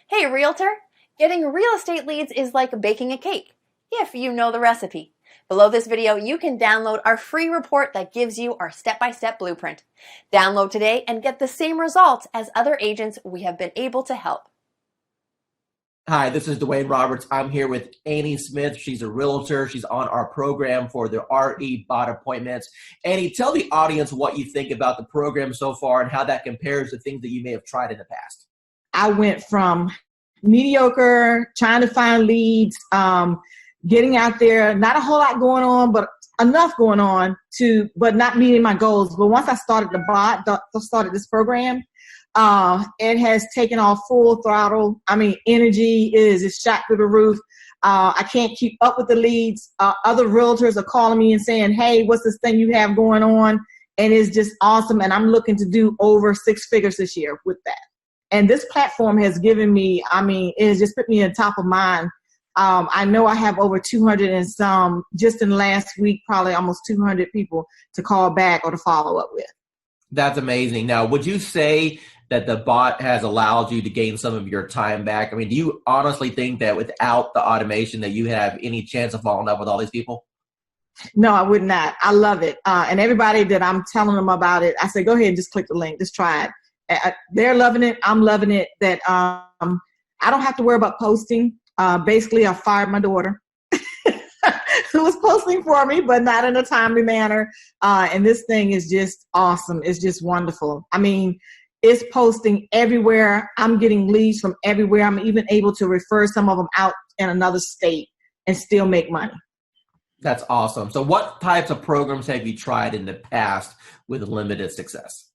Hey, Realtor! Getting real estate leads is like baking a cake, if you know the recipe. Below this video, you can download our free report that gives you our step-by-step blueprint. Download today and get the same results as other agents we have been able to help. Hi, this is Dwayne Roberts. I'm here with Annie Smith. She's a realtor. She's on our program for the RE bot appointments. Annie, tell the audience what you think about the program so far and how that compares to things that you may have tried in the past. I went from mediocre, trying to find leads, getting out there, not a whole lot going on, but enough going on but not meeting my goals. But once I started started this program, it has taken off full throttle. I mean, energy is shot through the roof. I can't keep up with the leads. Other realtors are calling me and saying, hey, what's this thing you have going on? And it's just awesome. And I'm looking to do over 6 figures this year with that. And this platform has given me, it has just put me on top of mind. I know I have over 200 and some, just in the last week, probably almost 200 people to call back or to follow up with. That's amazing. Now, would you say that the bot has allowed you to gain some of your time back? I mean, do you honestly think that without the automation that you have any chance of following up with all these people? No, I would not. I love it. And everybody that I'm telling them about it, I say, go ahead, just click the link, just try it. They're loving it. I'm loving it. That I don't have to worry about posting. Basically, I fired my daughter who was posting for me, but not in a timely manner. And this thing is just awesome. It's just wonderful. I mean, it's posting everywhere. I'm getting leads from everywhere. I'm even able to refer some of them out in another state and still make money. That's awesome. So what types of programs have you tried in the past with limited success?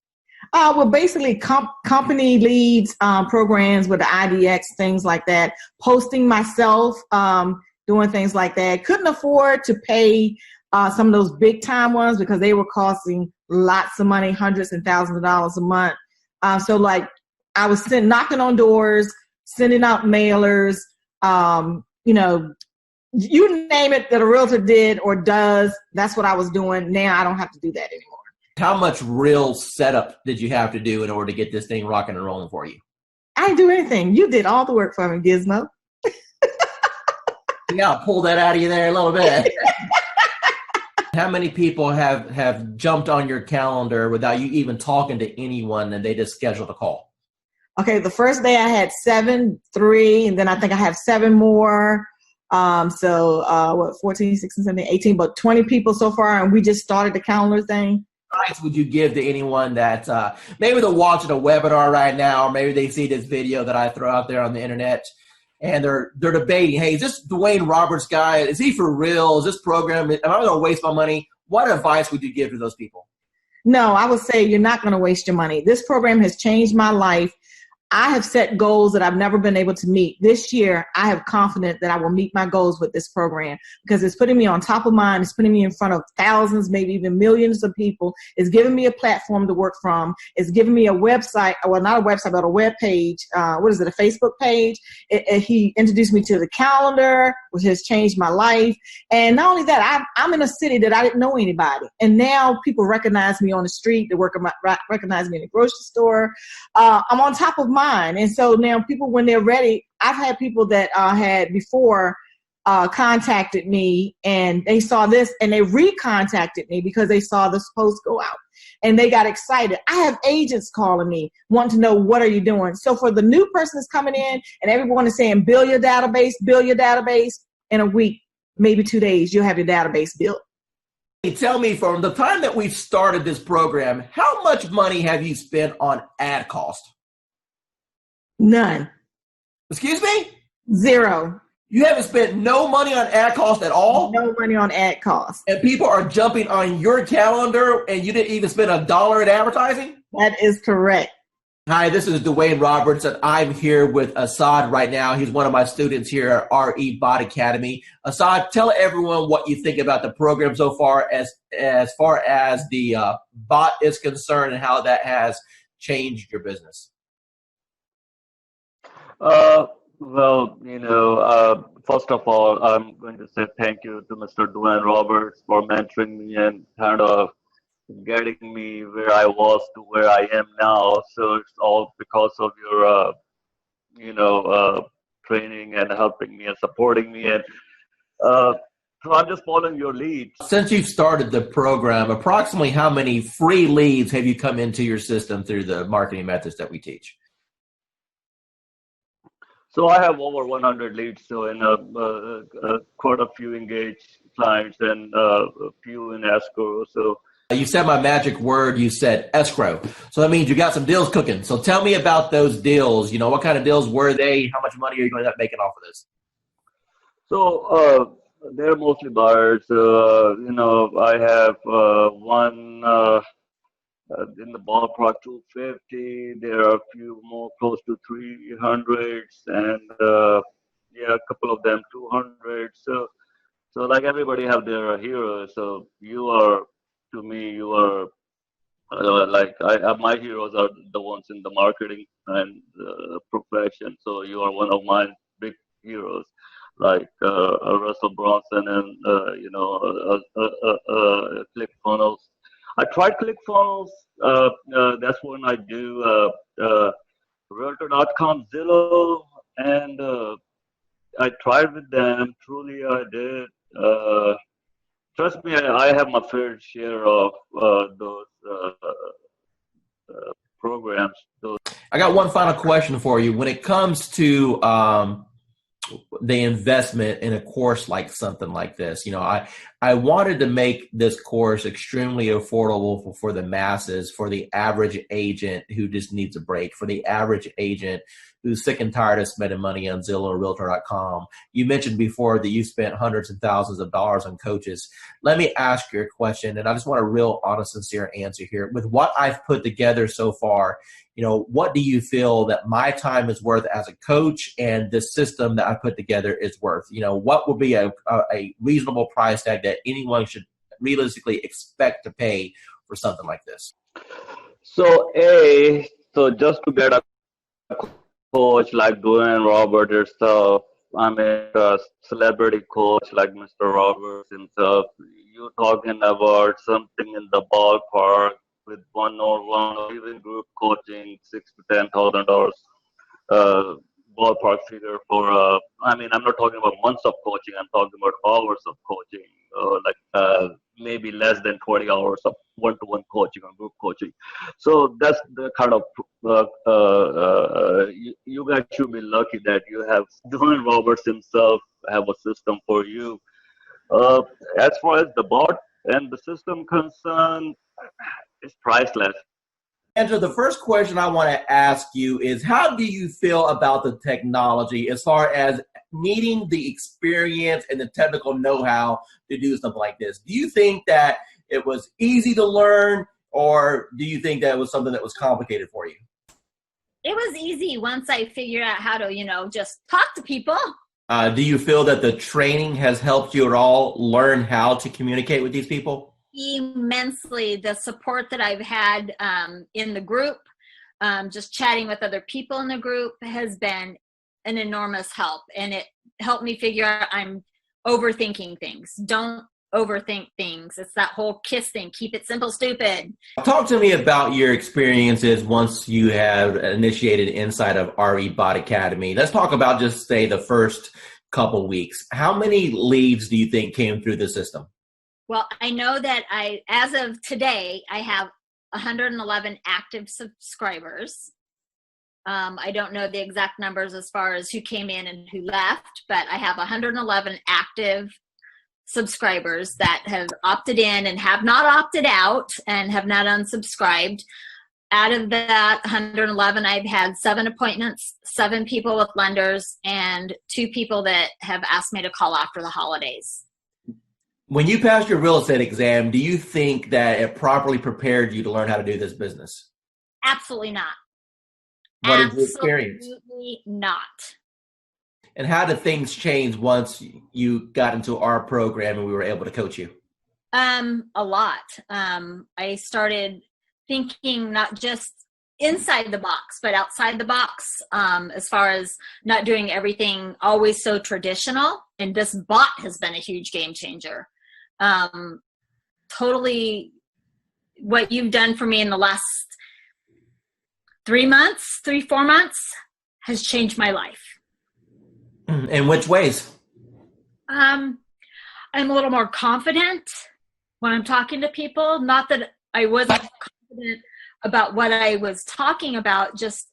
Well, basically company leads, programs with the IDX, things like that. Posting myself, doing things like that. Couldn't afford to pay some of those big time ones because they were costing lots of money, hundreds and thousands of dollars a month. So like I was knocking on doors, sending out mailers, you name it that a realtor did or does. That's what I was doing. Now I don't have to do that anymore. How much real setup did you have to do in order to get this thing rocking and rolling for you? I didn't do anything. You did all the work for me, Gizmo. Yeah, I'll pull that out of you there a little bit. How many people have jumped on your calendar without you even talking to anyone and they just scheduled a call? Okay, the first day I had 7, 3, and then I think I have 7 more. 14, 16, 17, 18, but 20 people so far, and we just started the calendar thing. Advice would you give to anyone that maybe they're watching a webinar right now, or maybe they see this video that I throw out there on the internet and they're debating, hey, is this Dwayne Roberts guy, is he for real? Is this program, am I going to waste my money? What advice would you give to those people? No, I would say you're not going to waste your money. This program has changed my life. I have set goals that I've never been able to meet. This year, I have confidence that I will meet my goals with this program because it's putting me on top of mind. It's putting me in front of thousands, maybe even millions of people. It's giving me a platform to work from. It's giving me a website, well, not a website, but a web page. A Facebook page. He introduced me to the calendar, which has changed my life. And not only that, I'm in a city that I didn't know anybody. And now people recognize me on the street. They recognize me in the grocery store. I'm on top of mind. And so now people, when they're ready, I've had people that had before contacted me and they saw this and they recontacted me because they saw this post go out and they got excited. I have agents calling me wanting to know, what are you doing? So for the new person that's coming in and everyone is saying, build your database in a week, maybe 2 days, you'll have your database built. Tell me, from the time that we've started this program, how much money have you spent on ad cost? None. Excuse me? 0. You haven't spent no money on ad cost at all? No money on ad cost. And people are jumping on your calendar and you didn't even spend $1 in advertising? That is correct. Hi, this is Dwayne Roberts, and I'm here with Assad right now. He's one of my students here at RE Bot Academy. Assad, tell everyone what you think about the program so far as the bot is concerned and how that has changed your business. First of all, I'm going to say thank you to Mr. Dwayne Roberts for mentoring me and kind of getting me where I was to where I am now. So it's all because of your training and helping me and supporting me. And so I'm just following your lead. Since you've started the program, approximately how many free leads have you come into your system through the marketing methods that we teach? So I have over 100 leads, so in quite a few engaged clients and a few in escrow. So You said my magic word, you said escrow. So that means you got some deals cooking. So tell me about those deals. What kind of deals were they? How much money are you going to end up making off of this? So they're mostly buyers. I have one in the ballpark 250. There are a few more close to 300s, and yeah, a couple of them 200. So like everybody have their heroes. So to me, you are my heroes are the ones in the marketing and profession. So you are one of my big heroes, like Russell Bronson and ClickFunnels. I tried ClickFunnels. That's when I do Realtor.com, Zillow, and I tried with them. Truly, I did. Trust me, I have my fair share of those programs. I got one final question for you. When it comes to the investment in a course like something like this, I wanted to make this course extremely affordable for the masses, for the average agent who just needs a break, for the average agent who's sick and tired of spending money on Zillow or Realtor.com. You mentioned before that you spent hundreds and thousands of dollars on coaches. Let me ask you a question, and I just want a real honest, sincere answer here. With what I've put together so far, what do you feel that my time is worth as a coach and the system that I put together is worth? What would be a reasonable price tag that anyone should realistically expect to pay for something like this? So just to get a coach like Dwayne Robert yourself, I mean, a celebrity coach like Mr. Roberts himself, you're talking about something in the ballpark with one-on-one or even group coaching, $6,000 to $10,000 ballpark figure for. I mean, I'm not talking about months of coaching. I'm talking about hours of coaching, maybe less than 20 hours of one-to-one coaching or group coaching. So that's the kind of you guys should be lucky that you have Dwayne Roberts himself have a system for you. Uh, as far as the bot and the system concerned, it's priceless. Andrew, the first question I want to ask you is, how do you feel about the technology as far as needing the experience and the technical know-how to do something like this? Do you think that it was easy to learn, or do you think that it was something that was complicated for you? It was easy once I figured out how to, just talk to people. Do you feel that the training has helped you at all learn how to communicate with these people? Immensely. The support that I've had in the group, just chatting with other people in the group has been an enormous help. And it helped me figure out I'm overthinking things. Don't overthink things. It's that whole KISS thing. Keep it simple, stupid. Talk to me about your experiences once you have initiated inside of RE Bot Academy. Let's talk about just say the first couple weeks. How many leads do you think came through the system? Well, I know that as of today, I have 111 active subscribers. I don't know the exact numbers as far as who came in and who left, but I have 111 active subscribers that have opted in and have not opted out and have not unsubscribed. Out of that 111, I've had 7 appointments, 7 people with lenders, and 2 people that have asked me to call after the holidays. When you passed your real estate exam, do you think that it properly prepared you to learn how to do this business? Absolutely not. What is your experience? Absolutely not. And how did things change once you got into our program and we were able to coach you? A lot. I started thinking not just inside the box, but outside the box, as far as not doing everything always so traditional. And this bot has been a huge game changer. Totally what you've done for me in the last 4 months has changed my life. In which ways? I'm a little more confident when I'm talking to people. Not that I wasn't confident about what I was talking about, just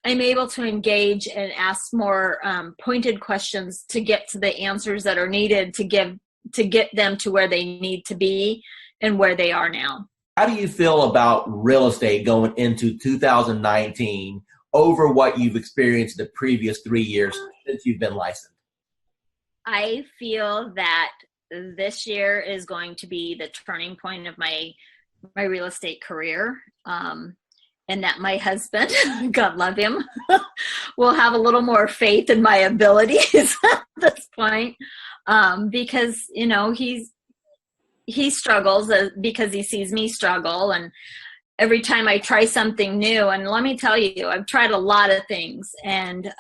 I'm able to engage and ask more pointed questions to get to the answers that are needed to get them to where they need to be and where they are now. How do you feel about real estate going into 2019 over what you've experienced the previous 3 years since you've been licensed? I feel that this year is going to be the turning point of my real estate career. And that my husband, God love him, will have a little more faith in my abilities at this point, because he struggles because he sees me struggle, and every time I try something new, and let me tell you, I've tried a lot of things, and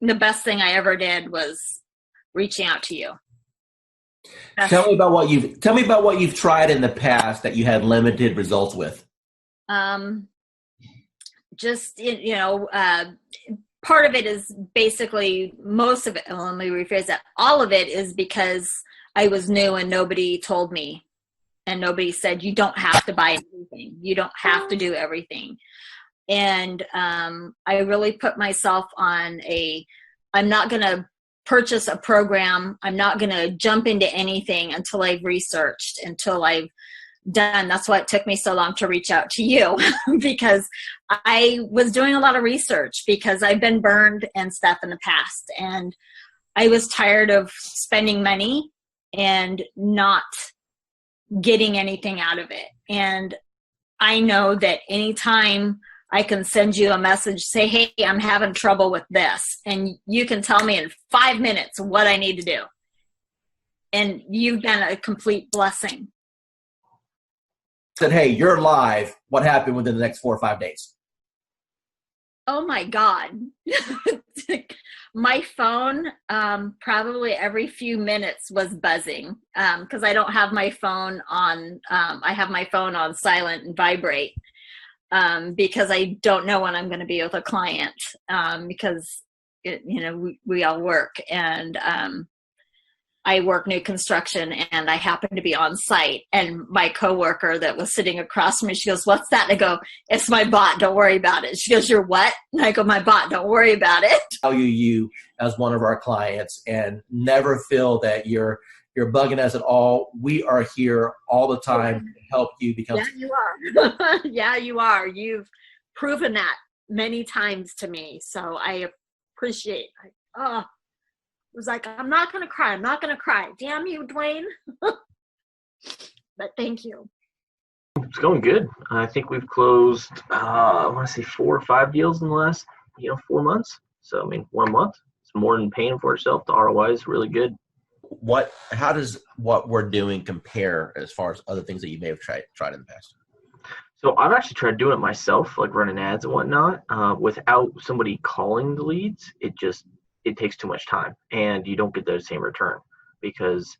the best thing I ever did was reaching out to you. Tell me about what you've tried in the past that you had limited results with. Part of it is basically, most of it, let me rephrase that, all of it is because I was new and nobody told me, and nobody said, you don't have to buy everything, you don't have to do everything. And I really put myself on I'm not going to purchase a program, I'm not going to jump into anything until I've researched, until I've done. That's why it took me so long to reach out to you, because I was doing a lot of research, because I've been burned and stuff in the past, and I was tired of spending money and not getting anything out of it. And I know that anytime I can send you a message, say, hey, I'm having trouble with this, and you can tell me in 5 minutes what I need to do. And you've been a complete blessing. Said, hey, you're live. What happened within the next 4 or 5 days? Oh my God. My phone, probably every few minutes was buzzing, because I don't have my phone on, I have my phone on silent and vibrate, because I don't know when I'm going to be with a client, because we all work, and I work new construction, and I happen to be on site, and my coworker that was sitting across from me, she goes, what's that? And I go, it's my bot, don't worry about it. She goes, you're what? And I go, my bot, don't worry about it. Value you as one of our clients, and never feel that you're bugging us at all. We are here all the time to help you become. Yeah, you are. Yeah, you are. You've proven that many times to me. So I appreciate it. It was like, I'm not going to cry. I'm not going to cry. Damn you, Dwayne. But thank you. It's going good. I think we've closed, I want to say 4 or 5 deals in the last, 4 months. So, 1 month, it's more than paying for itself. The ROI is really good. How does what we're doing compare as far as other things that you may have tried in the past? So I've actually tried doing it myself, like running ads and whatnot, without somebody calling the leads. It takes too much time, and you don't get the same return because,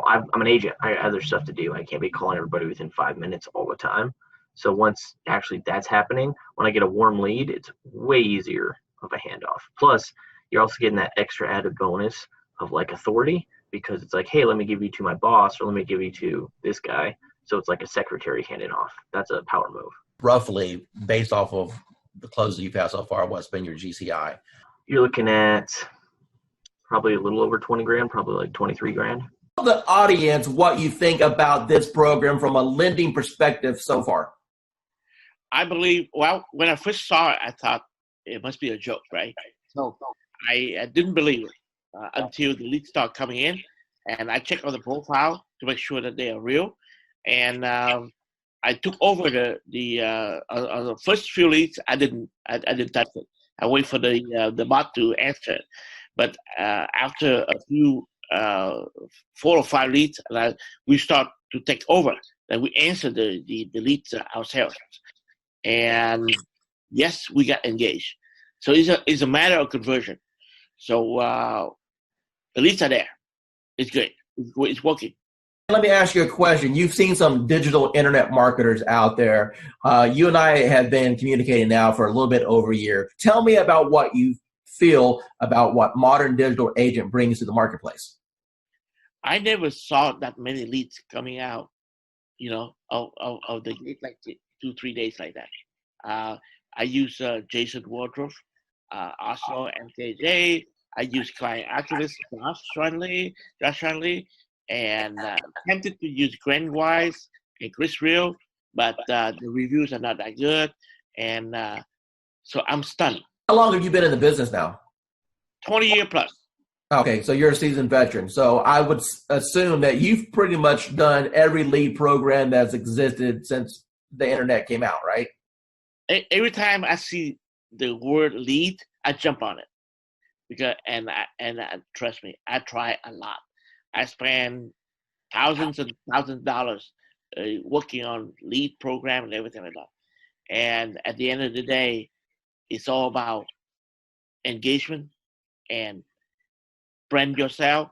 I'm an agent. I have other stuff to do. I can't be calling everybody within 5 minutes all the time. So once actually that's happening, when I get a warm lead, it's way easier of a handoff. Plus, you're also getting that extra added bonus of like authority, because it's like, hey, let me give you to my boss, or let me give you to this guy. So it's like a secretary handing off. That's a power move. Roughly, based off of the closes you've had so far, what's been your GCI? You're looking at probably a little over 20 grand, probably like 23 grand. Tell the audience what you think about this program from a lending perspective so far. I believe, when I first saw it, I thought it must be a joke, right? So I didn't believe it until the leads start coming in, and I checked on the profile to make sure that they are real. And I took over the first few leads. I didn't touch it. I wait for the bot to answer it. But after a few 4 or 5 leads, we start to take over. Then we answer the leads ourselves. And yes, we got engaged. So it's a matter of conversion. So the leads are there. It's good. It's working. Let me ask you a question. You've seen some digital internet marketers out there. You and I have been communicating now for a little bit over a year. Tell me about what you feel about what Modern Digital Agent brings to the marketplace. I never saw that many leads coming out, of the like 2-3 days like that. I use Jason Wardrobe, also MKJ. I use client activist Josh Shanley, and tempted to use Glenn Wise and Chris Real, but the reviews are not that good, and so I'm stunned. How long have you been in the business now? 20 years plus. Okay, so you're a seasoned veteran. So I would assume that you've pretty much done every lead program that's existed since the internet came out, right? Every time I see the word lead, I jump on it because trust me, I try a lot. I spend thousands and thousands of dollars working on lead program and everything like that. And at the end of the day, it's all about engagement and brand yourself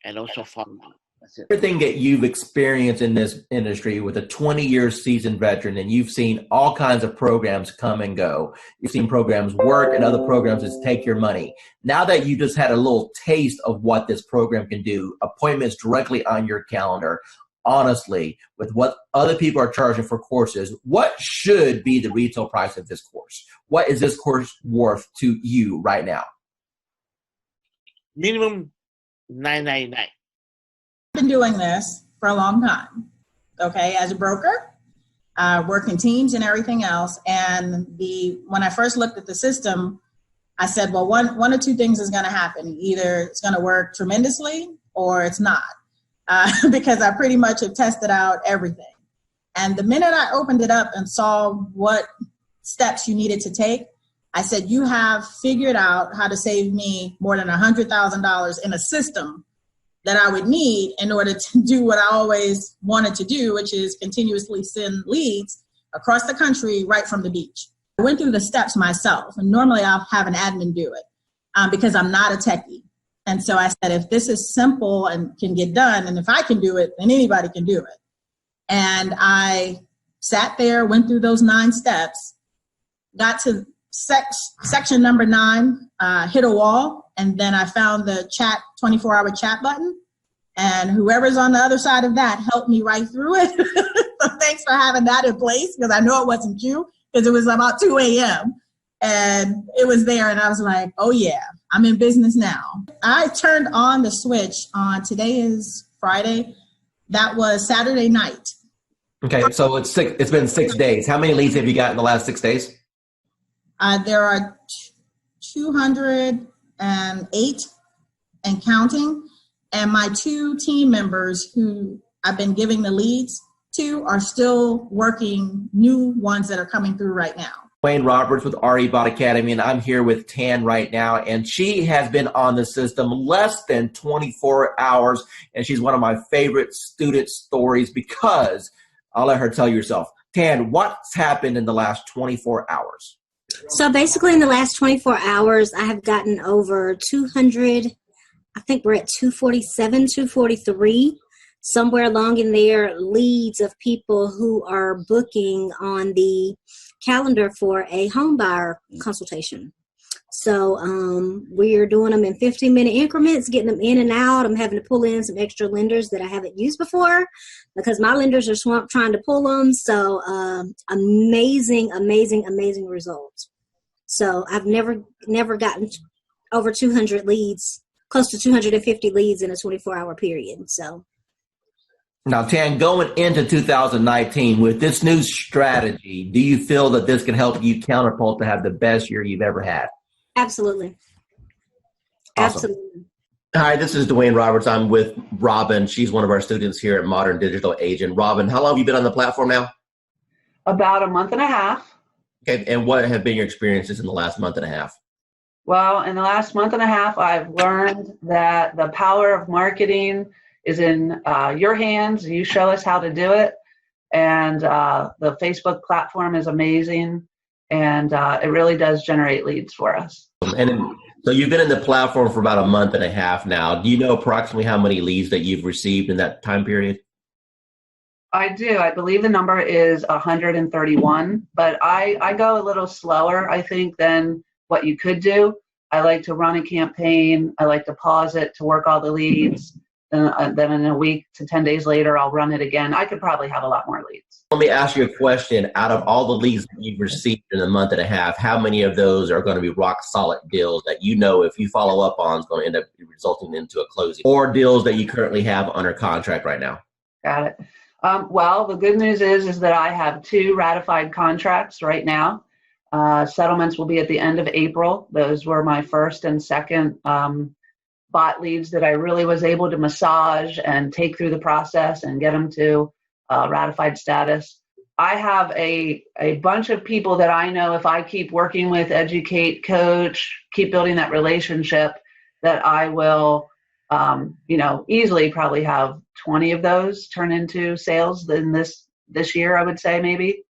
and also follow. That's it. Everything that you've experienced in this industry with a 20-year seasoned veteran, and you've seen all kinds of programs come and go. You've seen programs work and other programs just take your money. Now that you just had a little taste of what this program can do, appointments directly on your calendar, honestly, with what other people are charging for courses, what should be the retail price of this course? What is this course worth to you right now? Minimum $9.99. I've been doing this for a long time, okay, as a broker, working teams and everything else. And when I first looked at the system, I said, well, one or two things is going to happen. Either it's going to work tremendously or it's not, because I pretty much have tested out everything. And the minute I opened it up and saw what steps you needed to take, I said, you have figured out how to save me more than $100,000 in a system that I would need in order to do what I always wanted to do, which is continuously send leads across the country right from the beach. I went through the steps myself, and normally I'll have an admin do it because I'm not a techie. And so I said, if this is simple and can get done, and if I can do it, then anybody can do it. And I sat there, went through those 9 steps, got to section number 9, hit a wall, and then I found the 24-hour chat button, and whoever's on the other side of that helped me right through it. So thanks for having that in place, because I know it wasn't you, because it was about 2 a.m. and it was there, and I was like, oh yeah, I'm in business now. I turned on the switch on, today is Friday, that was Saturday night. Okay, so it's been 6 days. How many leads have you got in the last 6 days? There are 208 and counting, and my 2 team members who I've been giving the leads to are still working new ones that are coming through right now. Wayne Roberts with RE Bot Academy, and I'm here with Tan right now, and she has been on the system less than 24 hours, and she's one of my favorite student stories because I'll let her tell you herself. Tan, what's happened in the last 24 hours? So basically in the last 24 hours, I have gotten over 200, I think we're at 247, 243, somewhere along in there, leads of people who are booking on the calendar for a home buyer consultation. So we are doing them in 15-minute increments, getting them in and out. I'm having to pull in some extra lenders that I haven't used before because my lenders are swamped trying to pull them. So amazing, amazing, amazing results. So I've never gotten over 200 leads, close to 250 leads in a 24-hour period. So. Now, Tan, going into 2019 with this new strategy, do you feel that this can help you catapult to have the best year you've ever had? Absolutely. Awesome. Absolutely. Hi, this is Dwayne Roberts. I'm with Robin. She's one of our students here at Modern Digital Agent. Robin, how long have you been on the platform now? About a month and a half. Okay, and what have been your experiences in the last month and a half? Well, in the last month and a half, I've learned that the power of marketing is in your hands. You show us how to do it. And the Facebook platform is amazing. And it really does generate leads for us. And so you've been in the platform for about a month and a half now. Do you know approximately how many leads that you've received in that time period? I do. I believe the number is 131, but I go a little slower, I think, than what you could do. I like to run a campaign. I like to pause it to work all the leads. Then in a week to 10 days later, I'll run it again. I could probably have a lot more leads. Let me ask you a question. Out of all the leads that you've received in a month and a half, how many of those are going to be rock solid deals that you know if you follow up on is going to end up resulting into a closing, or deals that you currently have under contract right now? Got it. Well, the good news is that I have 2 ratified contracts right now. Settlements will be at the end of April. Those were my first and second bot leads that I really was able to massage and take through the process and get them to ratified status. I have a bunch of people that I know if I keep working with, educate, coach, keep building that relationship, that I will, easily probably have 20 of those turn into sales in this year, I would say maybe.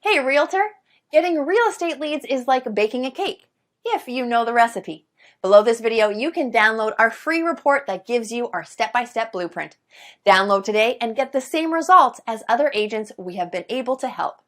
Hey, realtor! Getting real estate leads is like baking a cake, if you know the recipe. Below this video, you can download our free report that gives you our step-by-step blueprint. Download today and get the same results as other agents we have been able to help.